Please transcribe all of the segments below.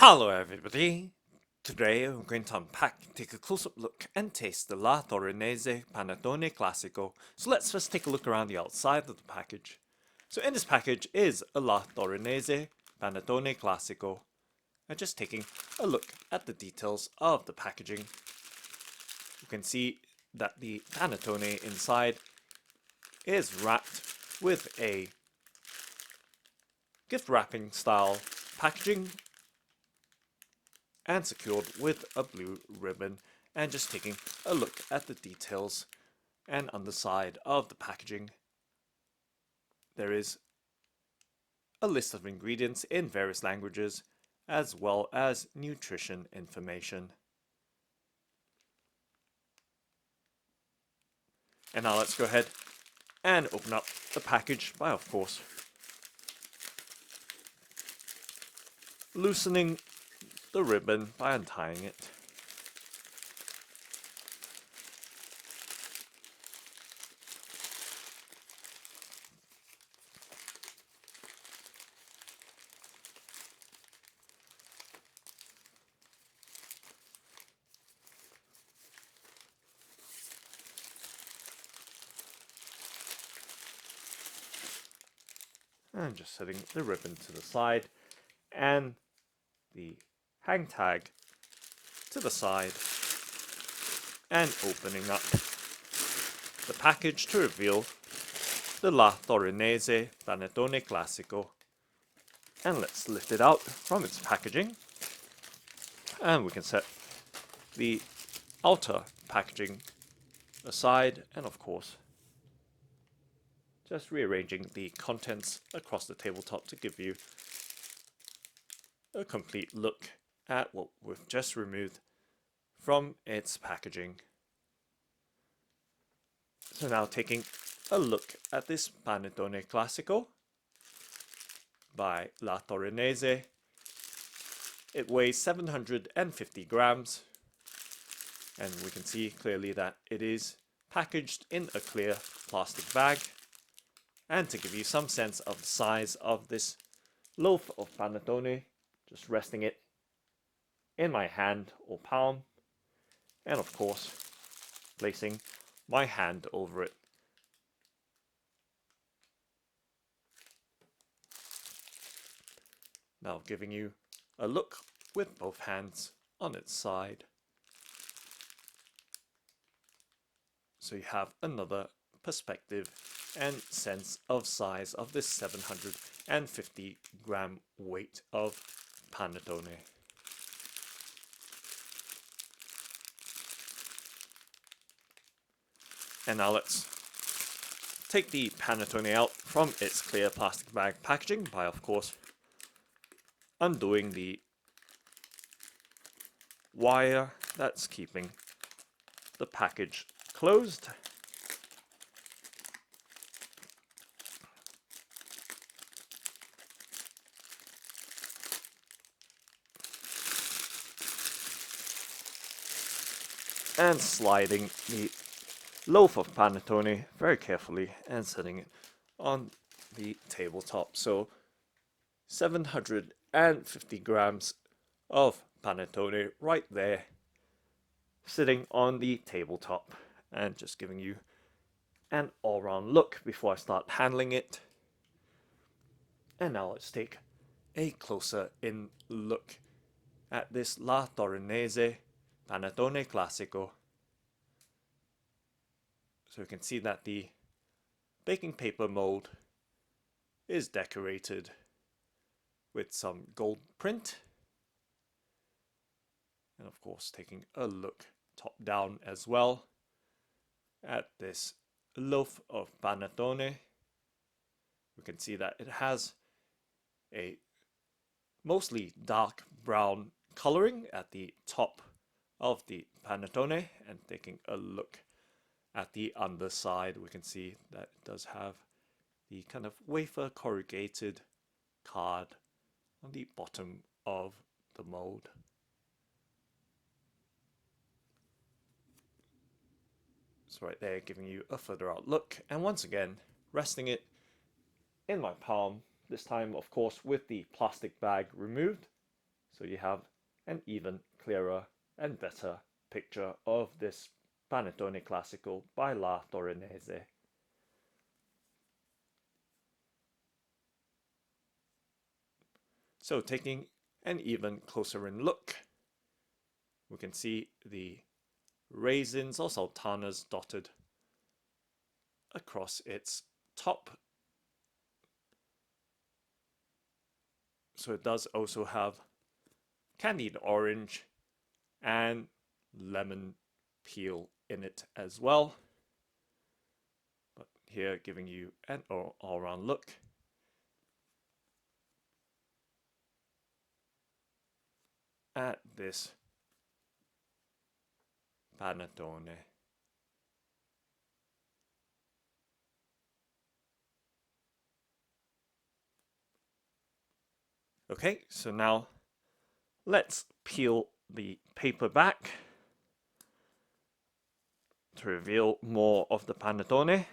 Hello everybody! Today I'm going to unpack, take a close-up look and taste the La Torinese Panettone Classico. So let's first take a look around the outside of the package. So in this package is a La Torinese Panettone Classico. And just taking a look at the details of the packaging. You can see that the panettone inside is wrapped with a gift wrapping style packaging and secured with a blue ribbon. And just taking a look at the details and underside of the packaging, there is a list of ingredients in various languages as well as nutrition information. And now let's go ahead and open up the package by, of course, loosening the ribbon by untying it. And just setting the ribbon to the side and the hang tag to the side and opening up the package to reveal the La Torinese Panettone Classico. And let's lift it out from its packaging and we can set the outer packaging aside and of course just rearranging the contents across the tabletop to give you a complete look at what we've just removed from its packaging. So now taking a look at this Panettone Classico by La Torinese. It weighs 750 grams and we can see clearly that it is packaged in a clear plastic bag. And to give you some sense of the size of this loaf of panettone, just resting it in my hand or palm, and of course placing my hand over it. Now giving you a look with both hands on its side. So you have another perspective and sense of size of this 750 gram weight of panettone. And now let's take the panettone out from its clear plastic bag packaging by, of course, undoing the wire that's keeping the package closed. And sliding the loaf of panettone very carefully and setting it on the tabletop. So 750 grams of panettone right there sitting on the tabletop and just giving you an all-round look before I start handling it. And now let's take a closer in look at this La Torinese Panettone Classico. So you can see that the baking paper mold is decorated with some gold print. And of course taking a look top down as well at this loaf of panettone. We can see that it has a mostly dark brown coloring at the top of the panettone, and taking a look at the underside we can see that it does have the kind of wafer corrugated card on the bottom of the mold. So right there giving you a further out look, and once again resting it in my palm, this time of course with the plastic bag removed. So you have an even clearer and better picture of this Panettone Classico by La Torinese. So taking an even closer in look, we can see the raisins or sultanas dotted across its top. So it does also have candied orange and lemon peel in it as well. But here giving you an all-round look. At this panettone. Okay, so now let's peel the paper back to reveal more of the panettone.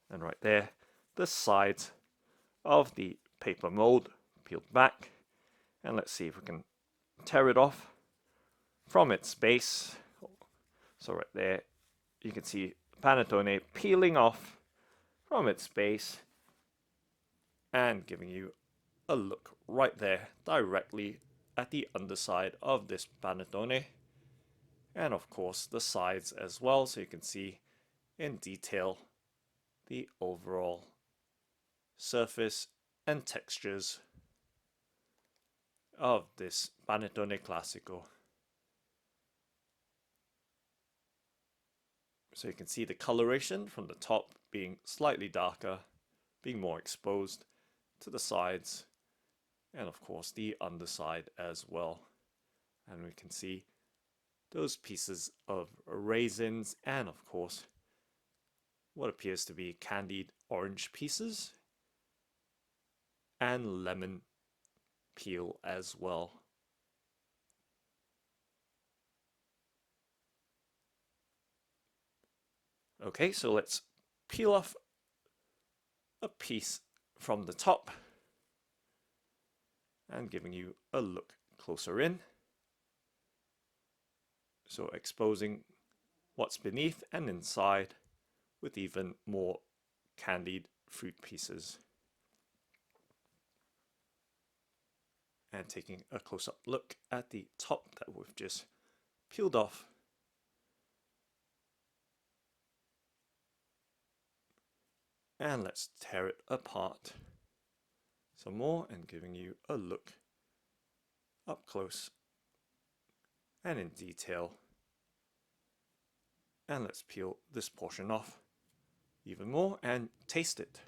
And right there, the sides of the paper mold peeled back. And let's see if we can tear it off from its base. So right there, you can see panettone peeling off from its base and giving you a look right there directly at the underside of this panettone. And of course the sides as well, so you can see in detail the overall surface and textures of this Panettone Classico. So you can see the coloration from the top being slightly darker, being more exposed to the sides, and of course the underside as well. And we can see those pieces of raisins and of course what appears to be candied orange pieces and lemon peel as well. Okay, so let's peel off a piece from the top and giving you a look closer in. So exposing what's beneath and inside with even more candied fruit pieces. And taking a close-up look at the top that we've just peeled off. And let's tear it apart some more and giving you a look up close and in detail. And let's peel this portion off even more and taste it.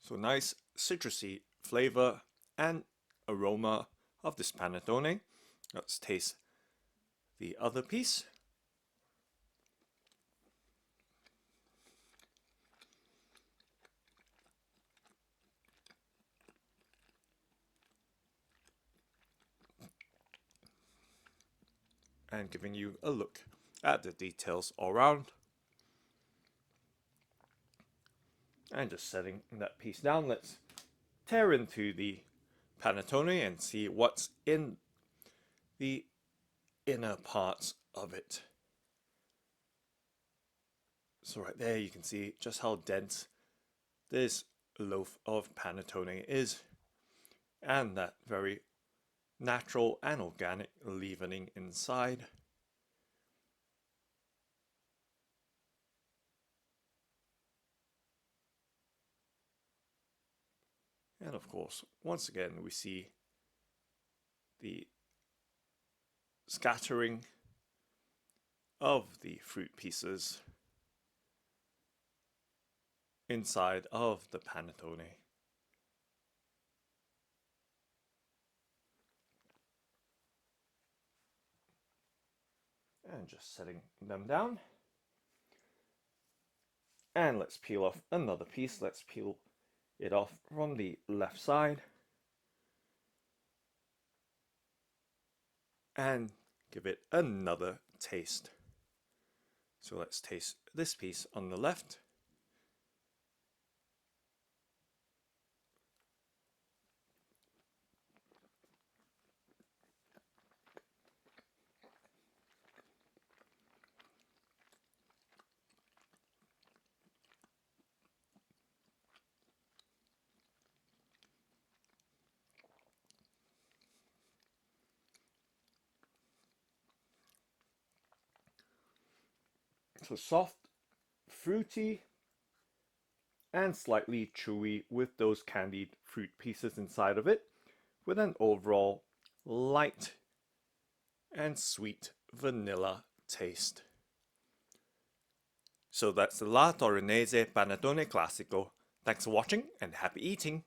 So nice citrusy flavor and aroma of this panettone. Let's taste the other piece. And giving you a look at the details all around. And just setting that piece down, let's tear into the panettone and see what's in the inner parts of it. So right there you can see just how dense this loaf of panettone is, and that very natural and organic leavening inside. And of course, once again, we see the scattering of the fruit pieces inside of the panettone. And just setting them down. And let's peel off another piece. Let's peel it off from the left side. And give it another taste. So let's taste this piece on the left. So soft, fruity, and slightly chewy with those candied fruit pieces inside of it, with an overall light and sweet vanilla taste. So that's the La Torinese Panettone Classico. Thanks for watching and happy eating!